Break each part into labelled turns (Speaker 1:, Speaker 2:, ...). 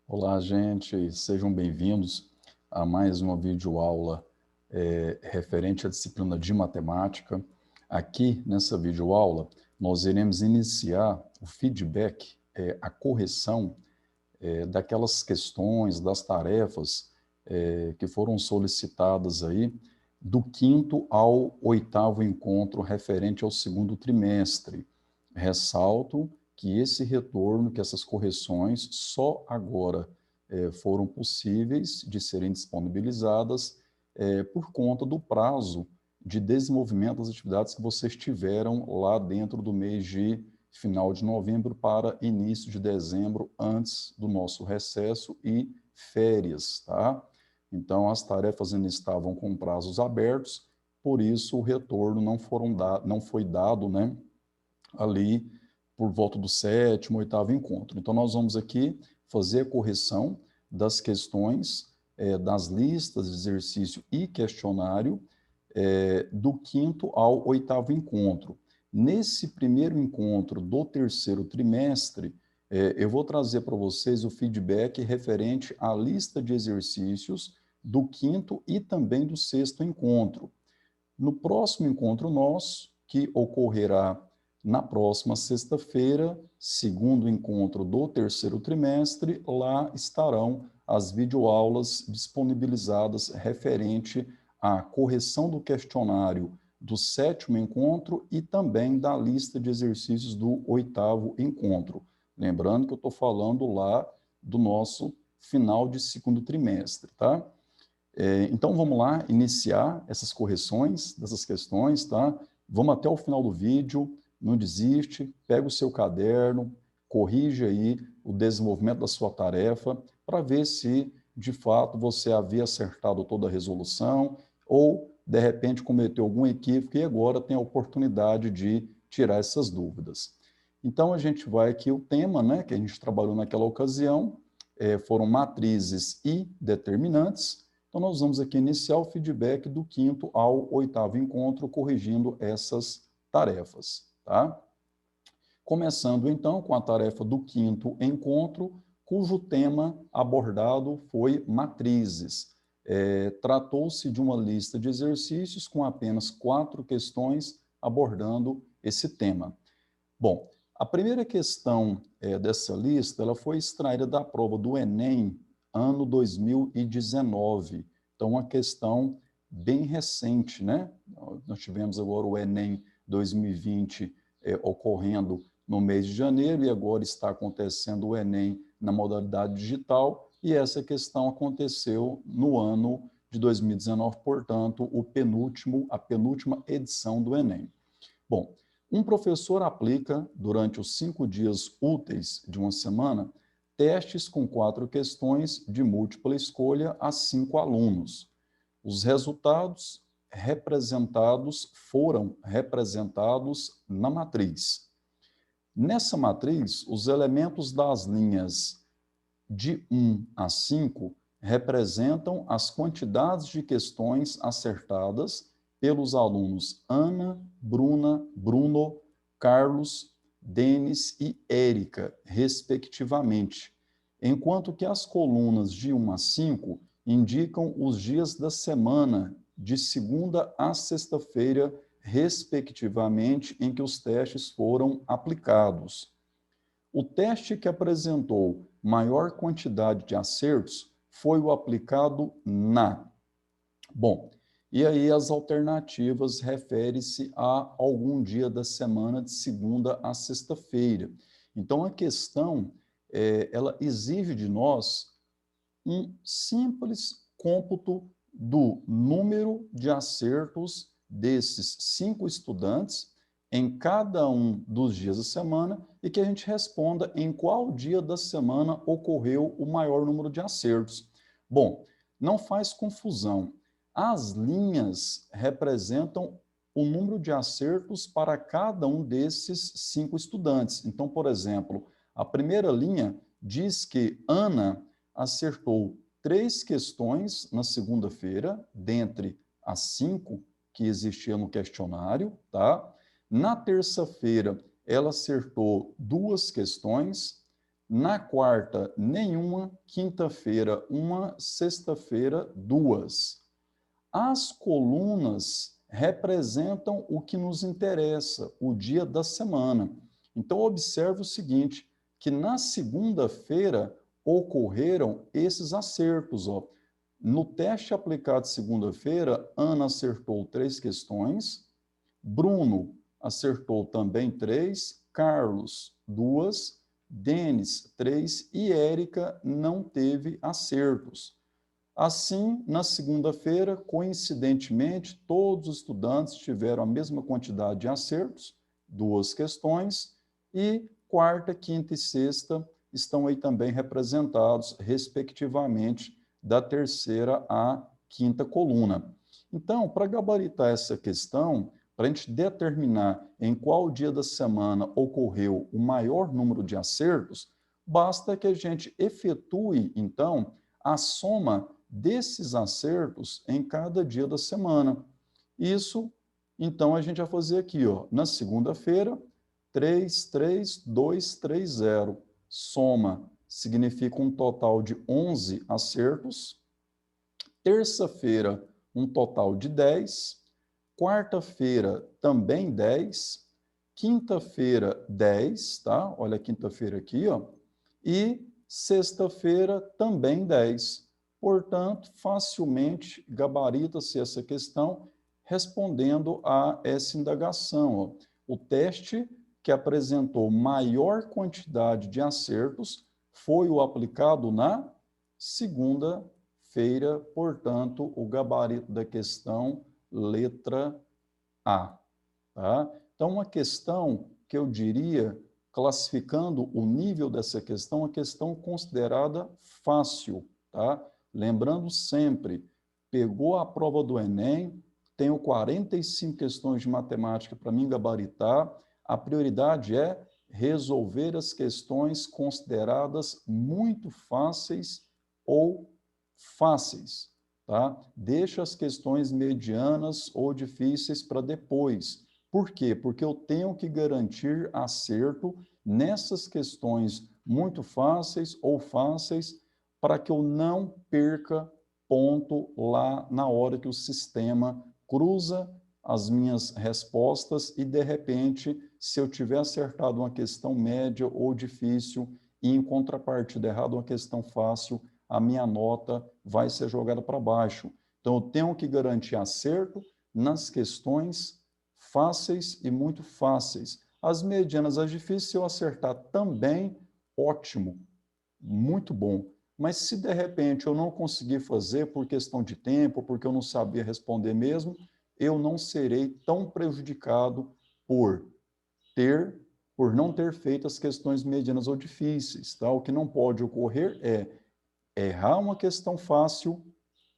Speaker 1: Olá, gente, sejam bem-vindos a mais uma videoaula referente à disciplina de matemática. Aqui, nessa videoaula, nós iremos iniciar o feedback, a correção daquelas questões, das tarefas que foram solicitadas aí do 5º ao 8º encontro referente ao 2º trimestre. Ressalto que esse retorno, que essas correções, só agora foram possíveis de serem disponibilizadas por conta do prazo de desenvolvimento das atividades que vocês tiveram lá dentro do mês de final de novembro para início de dezembro, antes do nosso recesso e férias, tá? Então, as tarefas ainda estavam com prazos abertos, por isso o retorno não foi dado, né, ali por volta do 7º, 8º encontro. Então, nós vamos aqui fazer a correção das questões, das listas, exercício e questionário, do 5º ao 8º encontro. Nesse primeiro encontro do 3º trimestre, eu vou trazer para vocês o feedback referente à lista de exercícios do 5º e também do 6º encontro. No próximo encontro nosso, que ocorrerá na próxima sexta-feira, segundo encontro do 3º trimestre, lá estarão as videoaulas disponibilizadas referente à correção do questionário do 7º encontro e também da lista de exercícios do 8º encontro. Lembrando que eu estou falando lá do nosso final de 2º trimestre, tá? Então, vamos lá iniciar essas correções dessas questões, tá? Vamos até o final do vídeo, não desiste, pega o seu caderno, corrige aí o desenvolvimento da sua tarefa para ver se, de fato, você havia acertado toda a resolução ou, de repente, cometeu algum equívoco e agora tem a oportunidade de tirar essas dúvidas. Então, a gente vai aqui, o tema, né, que a gente trabalhou naquela ocasião, foram matrizes e determinantes. Então, nós vamos aqui iniciar o feedback do 5º ao 8º encontro, corrigindo essas tarefas, tá? Começando, então, com a tarefa do 5º encontro, cujo tema abordado foi matrizes. Tratou-se de uma lista de exercícios com apenas 4 questões abordando esse tema. Bom, a primeira questão dessa lista ela foi extraída da prova do Enem, ano 2019. Então, uma questão bem recente, né? Nós tivemos agora o Enem 2020 ocorrendo no mês de janeiro e agora está acontecendo o Enem na modalidade digital e essa questão aconteceu no ano de 2019, portanto, a penúltima edição do Enem. Bom, um professor aplica, durante os 5 dias úteis de uma semana, testes com 4 questões de múltipla escolha a 5 alunos. Os resultados foram representados na matriz. Nessa matriz, os elementos das linhas de 1 a 5 representam as quantidades de questões acertadas pelos alunos Ana, Bruna, Bruno, Carlos, Denis e Érica, respectivamente, enquanto que as colunas de 1 a 5 indicam os dias da semana, de segunda a sexta-feira, respectivamente, em que os testes foram aplicados. O teste que apresentou maior quantidade de acertos foi o aplicado na. Bom, e aí as alternativas referem-se a algum dia da semana, de segunda a sexta-feira. Então, a questão, ela exige de nós um simples cômputo do número de acertos desses 5 estudantes em cada um dos dias da semana e que a gente responda em qual dia da semana ocorreu o maior número de acertos. Bom, não faz confusão. As linhas representam o número de acertos para cada um desses 5 estudantes. Então, por exemplo, a primeira linha diz que Ana acertou 3 questões na segunda-feira, dentre as 5 que existiam no questionário, tá? Na terça-feira, ela acertou 2 questões. Na quarta, nenhuma. Quinta-feira, uma. Sexta-feira, duas. As colunas representam o que nos interessa, o dia da semana. Então, observe o seguinte, que na segunda-feira ocorreram esses acertos. Ó. No teste aplicado segunda-feira, Ana acertou 3 questões, Bruno acertou também 3, Carlos 2, Denis 3 e Érica não teve acertos. Assim, na segunda-feira, coincidentemente, todos os estudantes tiveram a mesma quantidade de acertos, 2 questões, e quarta, quinta e sexta estão aí também representados, respectivamente, da terceira à quinta coluna. Então, para gabaritar essa questão, para a gente determinar em qual dia da semana ocorreu o maior número de acertos, basta que a gente efetue, então, a soma desses acertos em cada dia da semana. Isso, então, a gente vai fazer aqui, ó, na segunda-feira, 3, 3, 2, 3, 0. Soma significa um total de 11 acertos. Terça-feira, um total de 10. Quarta-feira, também 10. Quinta-feira, 10, tá? Olha a quinta-feira aqui, ó. E sexta-feira, também 10. Portanto, facilmente gabarita-se essa questão respondendo a essa indagação. Ó. O teste que apresentou maior quantidade de acertos foi o aplicado na segunda-feira, portanto, o gabarito da questão, letra A. Tá? Então, uma questão que eu diria, classificando o nível dessa questão, uma questão considerada fácil. Tá? Lembrando sempre, pegou a prova do Enem, tenho 45 questões de matemática para mim gabaritar, a prioridade é resolver as questões consideradas muito fáceis ou fáceis. Tá? Deixa as questões medianas ou difíceis para depois. Por quê? Porque eu tenho que garantir acerto nessas questões muito fáceis ou fáceis para que eu não perca ponto lá na hora que o sistema cruza as minhas respostas e, de repente, se eu tiver acertado uma questão média ou difícil e, em contrapartida, errado uma questão fácil, a minha nota vai ser jogada para baixo. Então, eu tenho que garantir acerto nas questões fáceis e muito fáceis. As medianas, as difíceis, se eu acertar também, ótimo, muito bom. Mas se de repente eu não conseguir fazer por questão de tempo, porque eu não sabia responder mesmo, eu não serei tão prejudicado por não ter feito as questões medianas ou difíceis. Tá? O que não pode ocorrer é errar uma questão fácil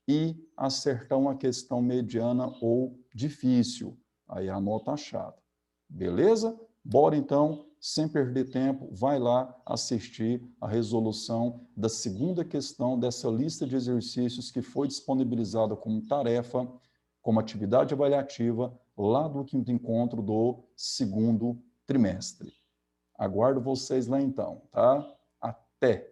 Speaker 1: e acertar uma questão mediana ou difícil. Aí a nota chata. Beleza? Bora então, sem perder tempo, vai lá assistir a resolução da segunda questão dessa lista de exercícios que foi disponibilizada como tarefa, como atividade avaliativa, lá do quinto encontro do segundo trimestre. Aguardo vocês lá então, tá? Até!